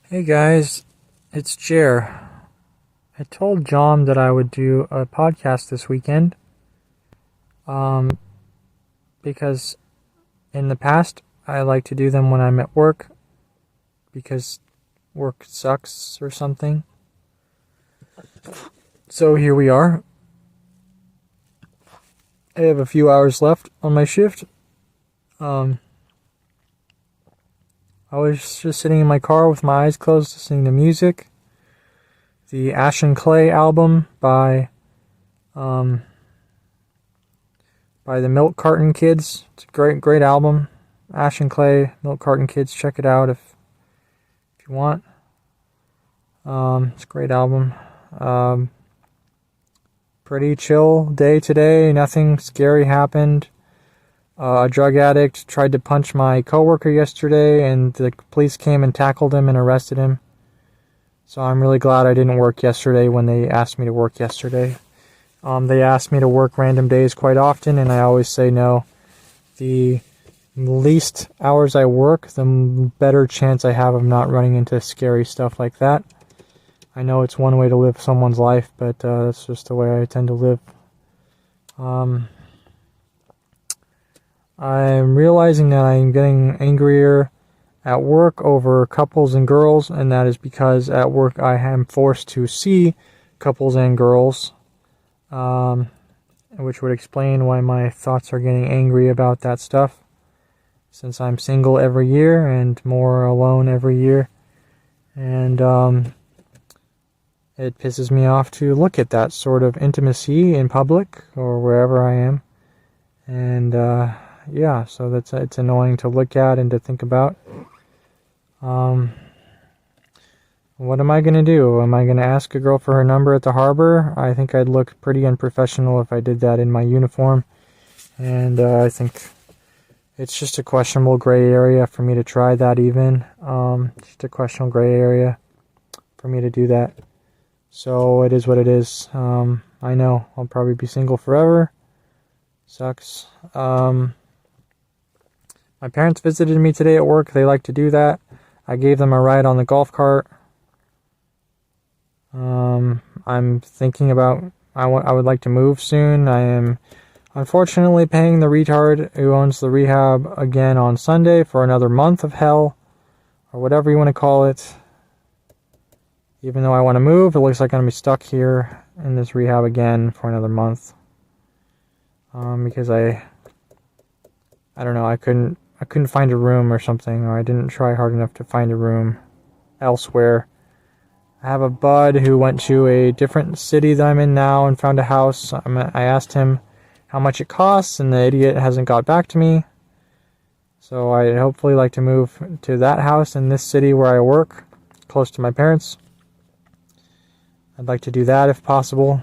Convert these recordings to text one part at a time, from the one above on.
Hey guys, it's Jer. I told John that I would do a podcast this weekend, um, because in the past I like to do them when I'm at work because work sucks or something. So here we are. I have a few hours left on my shift. Um, I was just sitting in my car with my eyes closed listening to music. The Ash and Clay album um, by the Milk Carton Kids. It's a great album. Ash and Clay, Milk Carton Kids. Check it out if you want. It's a great album. Pretty chill day today. Nothing scary happened. A drug addict tried to punch my coworker yesterday, and the police came and tackled him and arrested him. So I'm really glad I didn't work yesterday when they asked me to work yesterday. They ask me to work random days quite often, and I always say no. The least hours I work, the better chance I have of not running into scary stuff like that. I know it's one way to live someone's life, but that's just the way I tend to live. I'm realizing that I'm getting angrier at work over couples and girls, and that is because at work I am forced to see couples and girls, which would explain why my thoughts are getting angry about that stuff, since I'm single every year and more alone every year, and it pisses me off to look at that sort of intimacy in public or wherever I am, and yeah, so it's annoying to look at and to think about. What am I going to do? Am I going to ask a girl for her number at the harbor? I think I'd look pretty unprofessional if I did that in my uniform. And I think it's just a questionable gray area for me to try that even. Just a questionable gray area for me to do that. So it is what it is. I know I'll probably be single forever. Sucks. My parents visited me today at work. They like to do that. I gave them a ride on the golf cart. I'm thinking about, I would like to move soon. I am unfortunately paying the retard who owns the rehab again on Sunday for another month of hell, or whatever you want to call it. Even though I want to move, it looks like I'm going to be stuck here in this rehab again for another month. Because I don't know, I couldn't find a room or something, or I didn't try hard enough to find a room elsewhere. I have a bud who went to a different city that I'm in now and found a house. I asked him how much it costs, and the idiot hasn't got back to me. So I'd hopefully like to move to that house in this city where I work, close to my parents. I'd like to do that if possible.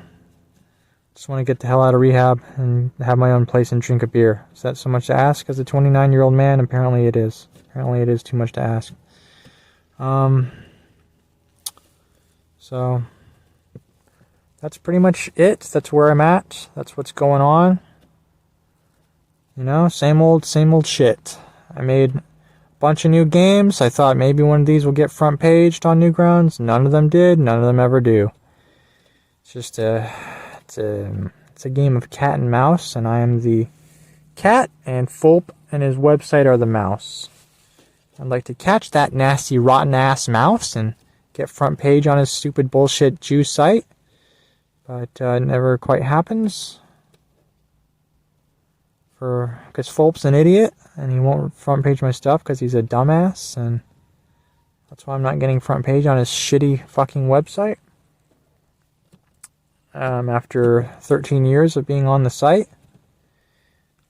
Just want to get the hell out of rehab and have my own place and drink a beer. Is that so much to ask as a 29-year-old man? Apparently it is. Apparently it is too much to ask. So that's pretty much it. That's where I'm at. That's what's going on. You know, same old shit. I made a bunch of new games. I thought maybe one of these will get front paged on Newgrounds. None of them did. None of them ever do. It's just it's a game of cat and mouse, and I am the cat, and Fulp and his website are the mouse. I'd like to catch that nasty, rotten-ass mouse and get front page on his stupid bullshit Jew site, but it never quite happens. Because Fulp's an idiot, and he won't front page my stuff because he's a dumbass, and that's why I'm not getting front page on his shitty fucking website. After 13 years of being on the site.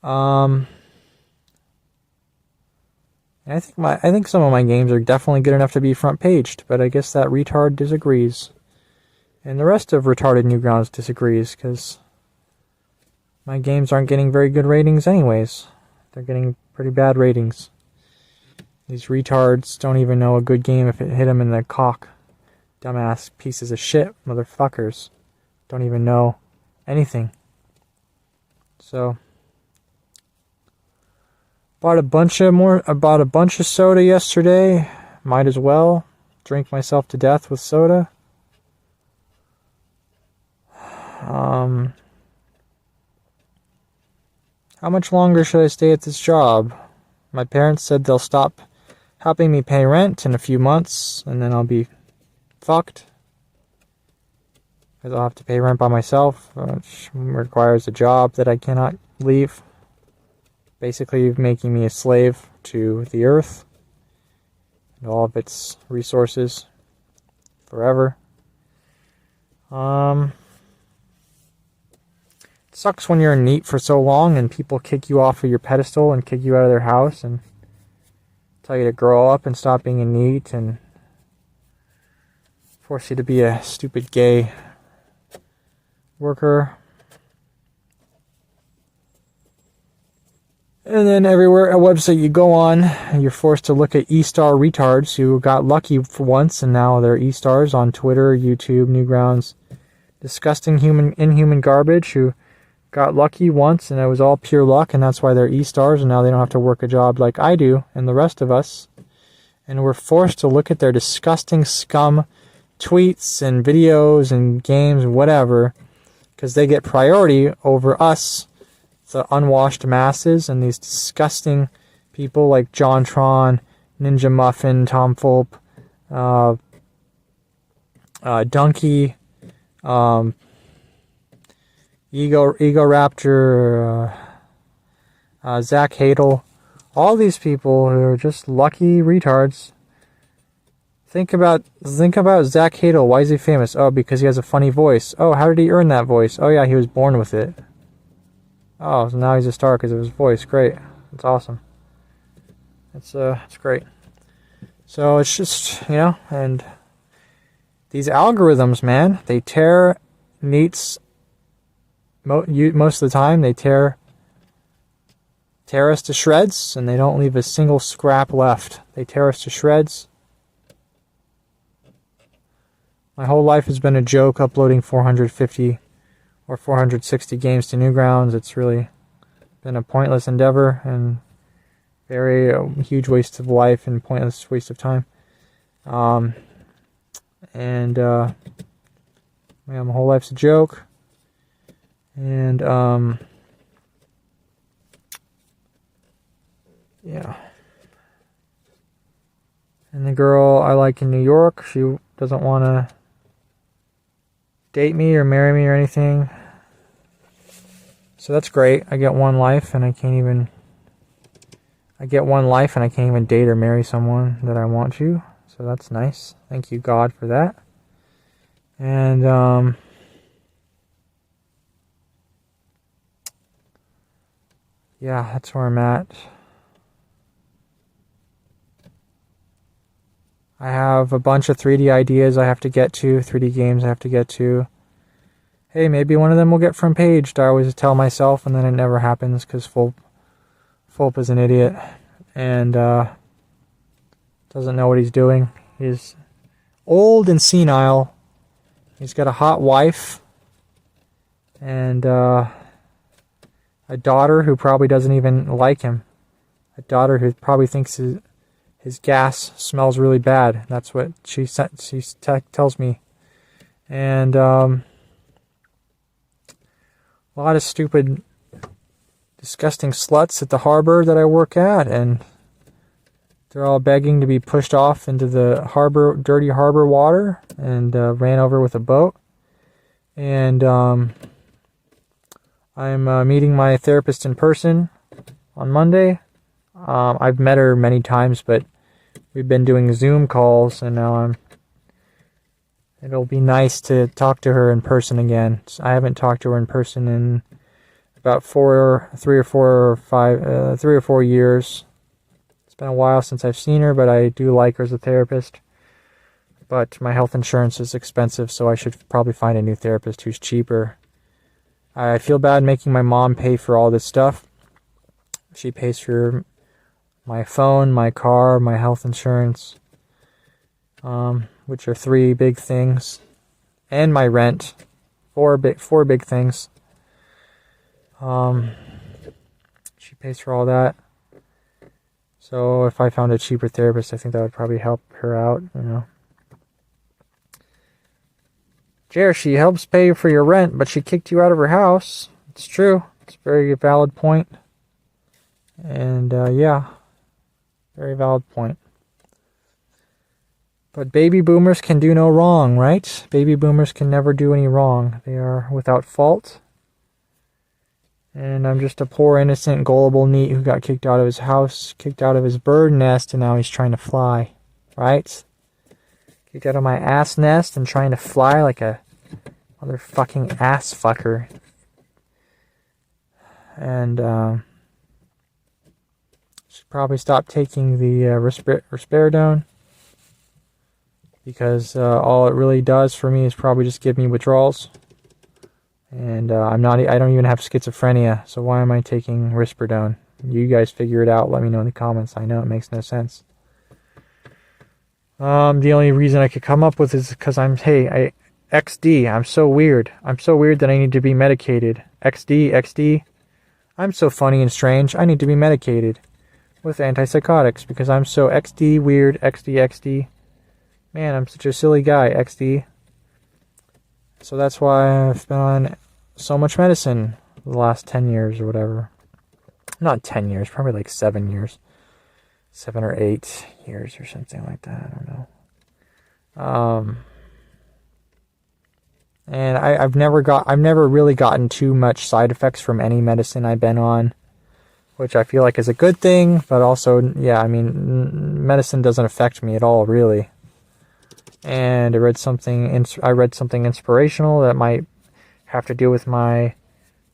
I think some of my games are definitely good enough to be front paged, but I guess that retard disagrees. And the rest of retarded Newgrounds disagrees, because my games aren't getting very good ratings anyways. They're getting pretty bad ratings. These retards don't even know a good game if it hit them in the cock. Dumbass pieces of shit, motherfuckers. Don't even know anything. So bought a bunch of soda yesterday. Might as well. drink myself to death with soda. How much longer should I stay at this job? My parents said they'll stop helping me pay rent in a few months, and then I'll be fucked. Because I'll have to pay rent by myself, which requires a job that I cannot leave. Basically making me a slave to the earth and all of its resources forever. It sucks when you're in NEET for so long and people kick you off of your pedestal and kick you out of their house and tell you to grow up and stop being in NEET and force you to be a stupid gay worker. And then everywhere, a website you go on, you're forced to look at E-star retards who got lucky for once and now they're E-stars on Twitter, YouTube, Newgrounds. Disgusting inhuman garbage who got lucky once and it was all pure luck and that's why they're E-stars and now they don't have to work a job like I do and the rest of us. And we're forced to look at their disgusting scum tweets and videos and games and whatever because they get priority over us, the unwashed masses, and these disgusting people like JonTron, Ninja Muffin, Tom Fulp, Donkey, Ego Raptor, Zach Hadel, all these people who are just lucky retards. Think about Zach Hadel. Why is he famous? Oh, because he has a funny voice. Oh, how did he earn that voice? Oh yeah, he was born with it. Oh, so now he's a star because of his voice. Great. That's awesome. It's great. So it's just, and these algorithms, man, they tear NEETS most of the time. They tear us to shreds, and they don't leave a single scrap left. They tear us to shreds. My whole life has been a joke uploading 450 or 460 games to Newgrounds. It's really been a pointless endeavor and very huge waste of life and pointless waste of time. My whole life's a joke. And yeah. And the girl I like in New York, she doesn't want to date me or marry me or anything. So that's great. I get one life and I can't even date or marry someone that I want to. So that's nice. Thank you, God, for that. And yeah, that's where I'm at. I have a bunch of 3D ideas I have to get to, 3D games I have to get to. Hey, maybe one of them will get front paged, I always tell myself, and then it never happens because Fulp is an idiot and doesn't know what he's doing. He's old and senile. He's got a hot wife and a daughter who probably doesn't even like him. A daughter who probably thinks his gas smells really bad. That's what she tells me. And a lot of stupid, disgusting sluts at the harbor that I work at, and they're all begging to be pushed off into the harbor, dirty harbor water, and ran over with a boat. And I'm meeting my therapist in person on Monday. I've met her many times, but we've been doing Zoom calls, and now it'll be nice to talk to her in person again. I haven't talked to her in person in about 3 or 4 years. It's been a while since I've seen her, but I do like her as a therapist. But my health insurance is expensive, so I should probably find a new therapist who's cheaper. I feel bad making my mom pay for all this stuff. She pays for my phone, my car, my health insurance, which are 3 big things, and my rent, 4 big things. She pays for all that. So if I found a cheaper therapist, I think that would probably help her out, Jer, she helps pay for your rent, but she kicked you out of her house. It's true. It's a very valid point. And, yeah. Very valid point. But baby boomers can do no wrong, right? Baby boomers can never do any wrong. They are without fault. And I'm just a poor, innocent, gullible NEET who got kicked out of his house, kicked out of his bird nest, and now he's trying to fly. Right? Kicked out of my ass nest and trying to fly like a motherfucking ass fucker. And, should probably stop taking the risperidone. Because all it really does for me is probably just give me withdrawals. And I don't even have schizophrenia, so why am I taking risperidone? You guys figure it out. Let me know in the comments. I know it makes no sense. The only reason I could come up with is because XD. I'm so weird. I'm so weird that I need to be medicated. XD. I'm so funny and strange. I need to be medicated with antipsychotics because I'm so XD weird. XD. Man, I'm such a silly guy, XD. So that's why I've been on so much medicine the last 10 years or whatever. Not 10 years, probably like 7 years. 7 or 8 years or something like that, I don't know. And I've never really gotten too much side effects from any medicine I've been on, which I feel like is a good thing, but also, yeah, I mean, medicine doesn't affect me at all, really. And I read something inspirational that might have to do with my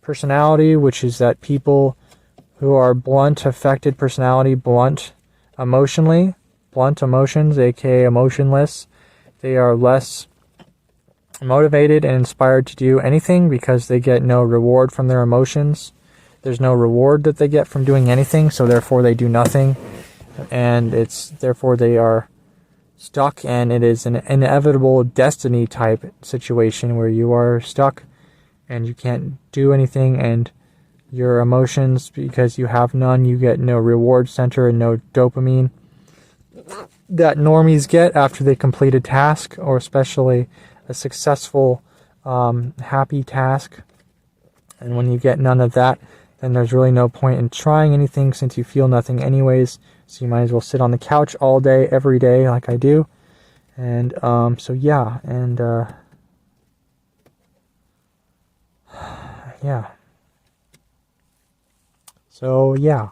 personality, which is that people who are blunt affected personality, blunt emotions, aka emotionless, they are less motivated and inspired to do anything because they get no reward from their emotions. There's no reward that they get from doing anything, so therefore they do nothing, and therefore they are stuck, and it is an inevitable destiny type situation where you are stuck and you can't do anything, and your emotions, because you have none, you get no reward center and no dopamine that normies get after they complete a task, or especially a successful, happy task. And when you get none of that, then there's really no point in trying anything since you feel nothing anyways. So you might as well sit on the couch all day, every day, like I do. And, so yeah, and, yeah. So, yeah.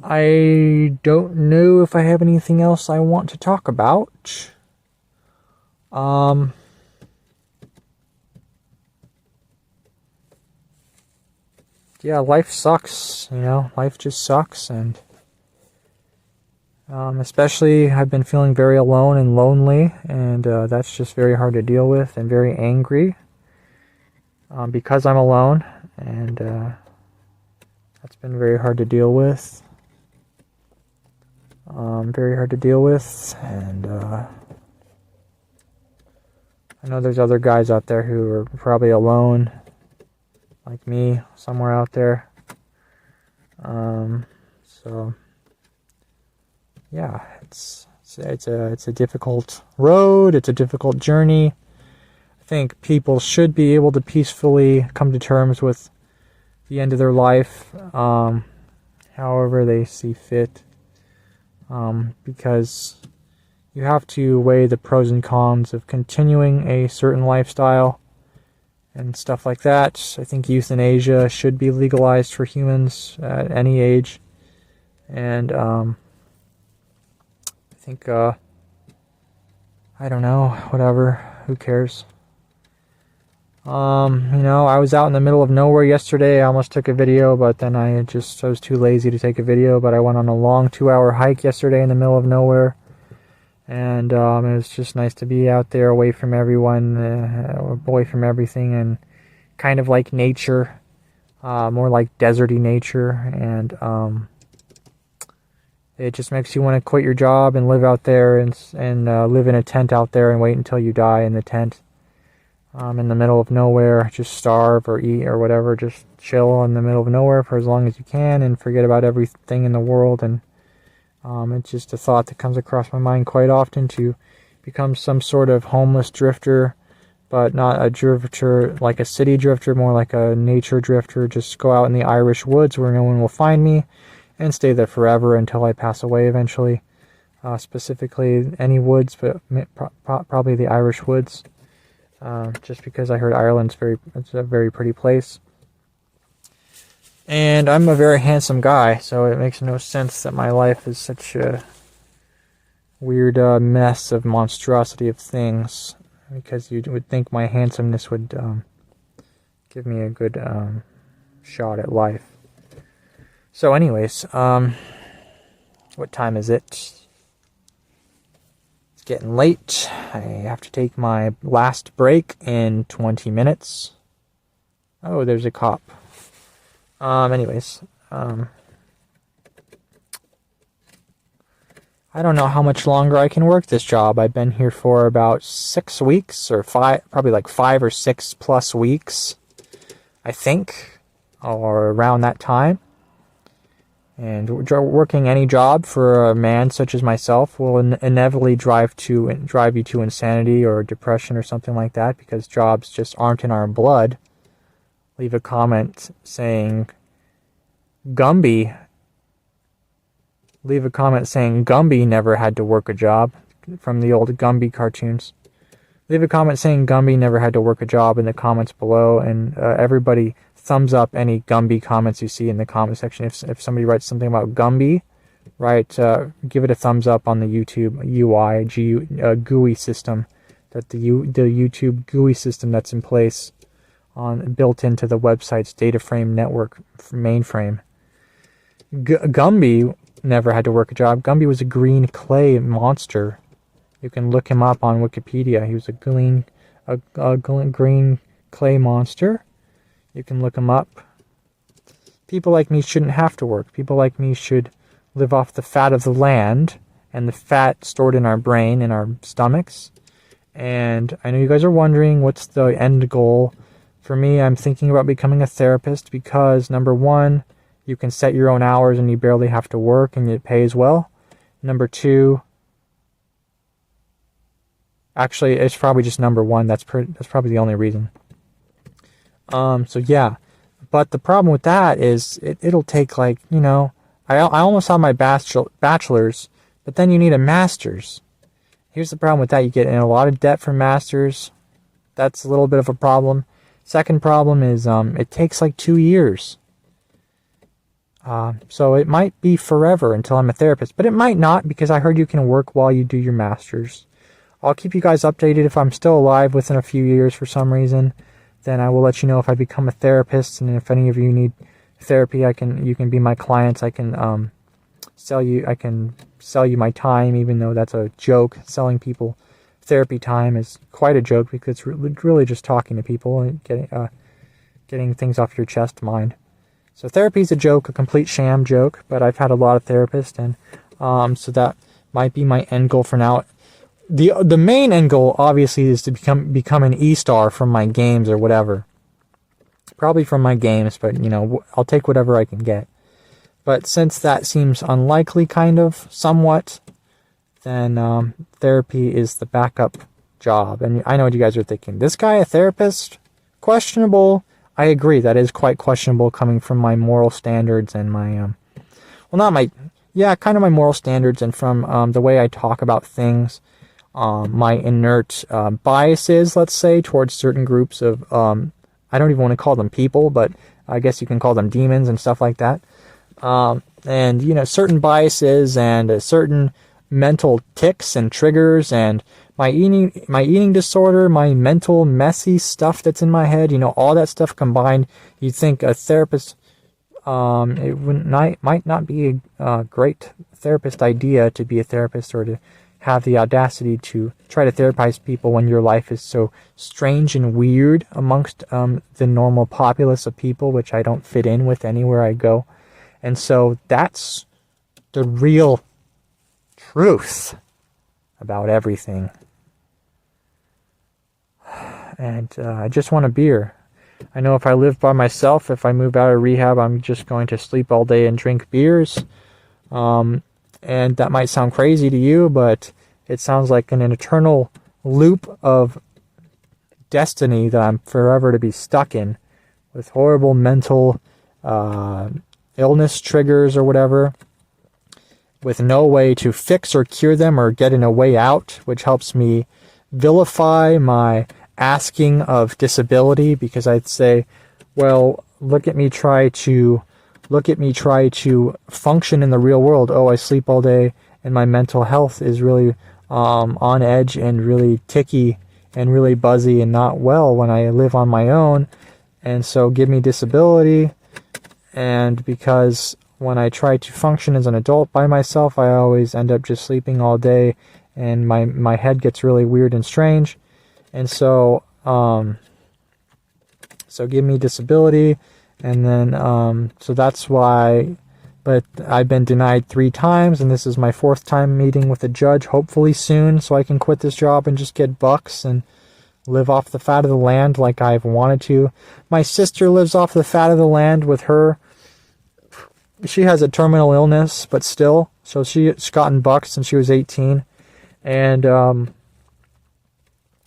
I don't know if I have anything else I want to talk about. Yeah, life sucks, life just sucks, and especially I've been feeling very alone and lonely, and that's just very hard to deal with, and very angry because I'm alone, and that's been very hard to deal with. And I know there's other guys out there who are probably alone, like me, somewhere out there. So yeah, it's a difficult road. It's a difficult journey. I think people should be able to peacefully come to terms with the end of their life, however they see fit, because you have to weigh the pros and cons of continuing a certain lifestyle and stuff like that. I think euthanasia should be legalized for humans at any age. And I think, I don't know, whatever, who cares? I was out in the middle of nowhere yesterday. I almost took a video, but then I was too lazy to take a video. But I went on a long 2-hour hike yesterday in the middle of nowhere. And it was just nice to be out there away from everyone, away from everything, and kind of like nature, more like deserty nature. And it just makes you want to quit your job and live out there and live in a tent out there and wait until you die in the tent, in the middle of nowhere. Just starve or eat or whatever. Just chill in the middle of nowhere for as long as you can and forget about everything in the world. And it's just a thought that comes across my mind quite often, to become some sort of homeless drifter, but not a drifter like a city drifter, more like a nature drifter. Just go out in the Irish woods where no one will find me and stay there forever until I pass away eventually. Specifically any woods, but probably the Irish woods. Just because I heard Ireland's it's a very pretty place. And I'm a very handsome guy, so it makes no sense that my life is such a weird mess of monstrosity of things, because you would think my handsomeness would give me a good shot at life. So anyways, what time is it? It's getting late. I have to take my last break in 20 minutes. Oh, there's a cop. Anyways, I don't know how much longer I can work this job. I've been here for about 6 weeks, or probably like 5 or 6 plus weeks, I think, or around that time. And working any job for a man such as myself will inevitably drive you to insanity or depression or something like that, because jobs just aren't in our blood. Leave a comment saying Gumby never had to work a job, from the old Gumby cartoons. Leave a comment saying Gumby never had to work a job in the comments below, and everybody thumbs up any Gumby comments you see in the comment section. If somebody writes something about Gumby, give it a thumbs up on the YouTube UI GUI system, that the YouTube GUI system that's in place built into the website's data frame network mainframe. Gumby never had to work a job. Gumby was a green clay monster. You can look him up on Wikipedia. He was a green clay monster. You can look him up. People like me shouldn't have to work. People like me should live off the fat of the land and the fat stored in our brain, in our stomachs. And I know you guys are wondering, what's the end goal? For me, I'm thinking about becoming a therapist because, number one, you can set your own hours and you barely have to work and it pays well. Number two, actually, it's probably just number one. That's probably the only reason. So yeah, but the problem with that is it'll take, like, I almost have my bachelor's, but then you need a master's. Here's the problem with that. You get in a lot of debt for masters. That's a little bit of a problem. Second problem is it takes like 2 years. So it might be forever until I'm a therapist, but it might not, because I heard you can work while you do your master's. I'll keep you guys updated. If I'm still alive within a few years for some reason, then I will let you know if I become a therapist. And if any of you need therapy, you can be my clients. I can sell you my time, even though that's a joke. Selling people therapy time is quite a joke, because it's really just talking to people and getting things off your chest mind. So therapy is a joke, a complete sham joke, but I've had a lot of therapists, and so that might be my end goal for now. The main end goal, obviously, is to become an E-star from my games or whatever. Probably from my games, but, I'll take whatever I can get. But since that seems unlikely, kind of, somewhat, then therapy is the backup job. And I know what you guys are thinking. This guy, a therapist? Questionable. I agree, that is quite questionable, coming from my moral standards and my, kind of my moral standards, and from the way I talk about things. My inert biases, let's say, towards certain groups of, I don't even want to call them people, but I guess you can call them demons and stuff like that. And, certain biases and certain mental tics and triggers, and my eating disorder, my mental messy stuff that's in my head, all that stuff combined. You'd think a therapist, might not be a great therapist idea to be a therapist, or to have the audacity to try to therapize people when your life is so strange and weird amongst the normal populace of people, which I don't fit in with anywhere I go. And so that's the real truth about everything. And I just want a beer. I know if I live by myself, if I move out of rehab, I'm just going to sleep all day and drink beers. And that might sound crazy to you, but it sounds like an eternal loop of destiny that I'm forever to be stuck in, with horrible mental illness triggers or whatever, with no way to fix or cure them or get in a way out, which helps me vilify my asking of disability, because I'd say, well, look at me try to function in the real world. Oh, I sleep all day and my mental health is really on edge and really ticky and really buzzy and not well when I live on my own, and so give me disability. And because when I try to function as an adult by myself, I always end up just sleeping all day, and my head gets really weird and strange. And so so give me disability. And then so that's why. But I've been denied 3 times, and this is my 4th time meeting with a judge, hopefully soon, so I can quit this job and just get bucks and live off the fat of the land like I've wanted to. My sister lives off the fat of the land with her. She has a terminal illness, but still. So she's gotten bucks since she was 18. And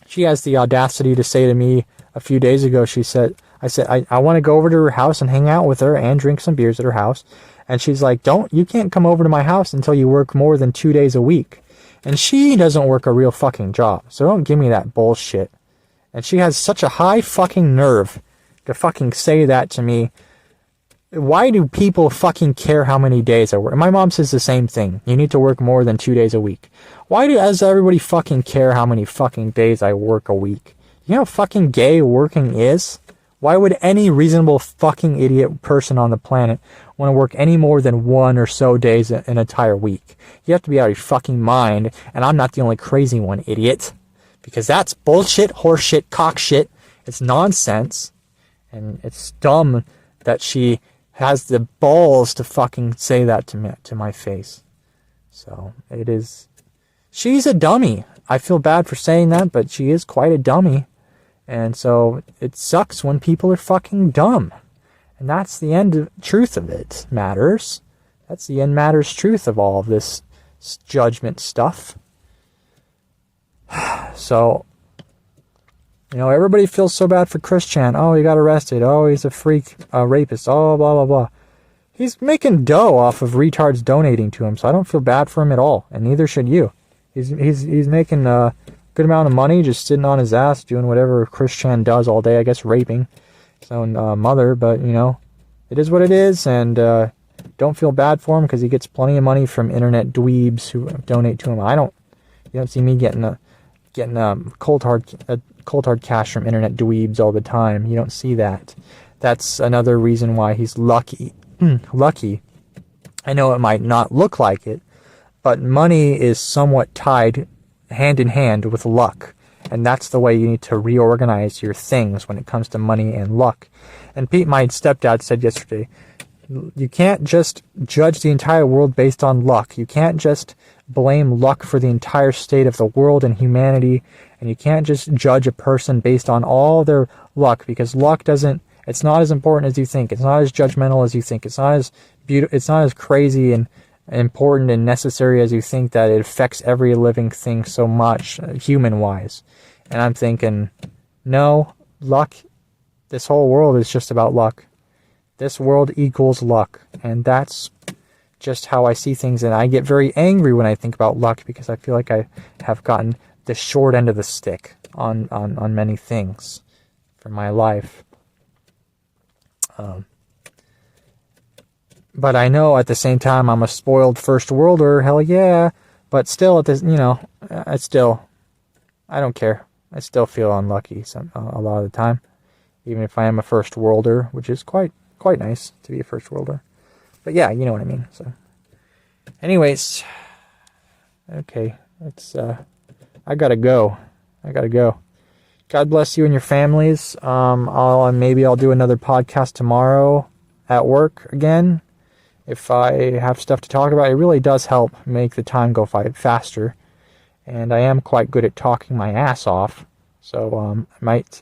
she has the audacity to say to me a few days ago, I said, I want to go over to her house and hang out with her and drink some beers at her house. And she's like, you can't come over to my house until you work more than 2 days a week. And she doesn't work a real fucking job. So don't give me that bullshit. And she has such a high fucking nerve to fucking say that to me. Why do people fucking care how many days I work? My mom says the same thing. You need to work more than 2 days a week. Why does everybody fucking care how many fucking days I work a week? You know how fucking gay working is? Why would any reasonable fucking idiot person on the planet want to work any more than 1 or so days an entire week? You have to be out of your fucking mind, and I'm not the only crazy one, idiot. Because that's bullshit, horseshit, cockshit. It's nonsense. And it's dumb that she has the balls to fucking say that to my face. So, it is. She's a dummy. I feel bad for saying that, but she is quite a dummy. And so it sucks when people are fucking dumb. And that's the truth of it matters. That's the end matters truth of all of this judgment stuff. So, everybody feels so bad for Chris Chan. Oh, he got arrested. Oh, he's a freak, a rapist. Oh, blah, blah, blah. He's making dough off of retards donating to him, so I don't feel bad for him at all. And neither should you. He's making good amount of money just sitting on his ass doing whatever Chris Chan does all day, I guess raping his own mother, but it is what it is. And don't feel bad for him because he gets plenty of money from internet dweebs who donate to him. You don't see me getting cold hard cash from internet dweebs all the time. You don't see that. That's another reason why he's lucky. Lucky. I know it might not look like it, but money is somewhat tied hand in hand with luck, and that's the way you need to reorganize your things when it comes to money and luck. And Pete, my stepdad, said yesterday, you can't just judge the entire world based on luck. You can't just blame luck for the entire state of the world and humanity, and you can't just judge a person based on all their luck, because luck it's not as important as you think. It's not as judgmental as you think. It's not as beautiful. It's not as crazy and important and necessary as you think, that it affects every living thing so much, human-wise. And I'm thinking, no, luck, this whole world is just about luck. This world equals luck, and that's just how I see things. And I get very angry when I think about luck, because I feel like I have gotten the short end of the stick on many things for my life. But I know at the same time I'm a spoiled first worlder, hell yeah. But still, at this, I don't care. I still feel unlucky a lot of the time, even if I am a first worlder, which is quite nice to be a first worlder. But yeah, you know what I mean. So, anyways, okay, I gotta go. God bless you and your families. Maybe I'll do another podcast tomorrow at work again. If I have stuff to talk about, it really does help make the time go faster. And I am quite good at talking my ass off. So I might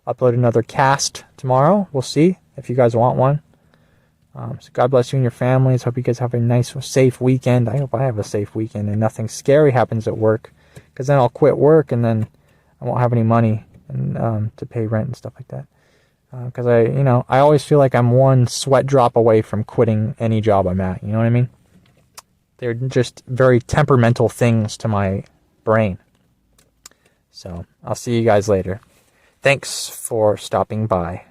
upload another cast tomorrow. We'll see if you guys want one. So God bless you and your families. Hope you guys have a nice, safe weekend. I hope I have a safe weekend and nothing scary happens at work. because then I'll quit work and then I won't have any money and to pay rent and stuff like that. Because I always feel like I'm one sweat drop away from quitting any job I'm at. You know what I mean? They're just very temperamental things to my brain. So I'll see you guys later. Thanks for stopping by.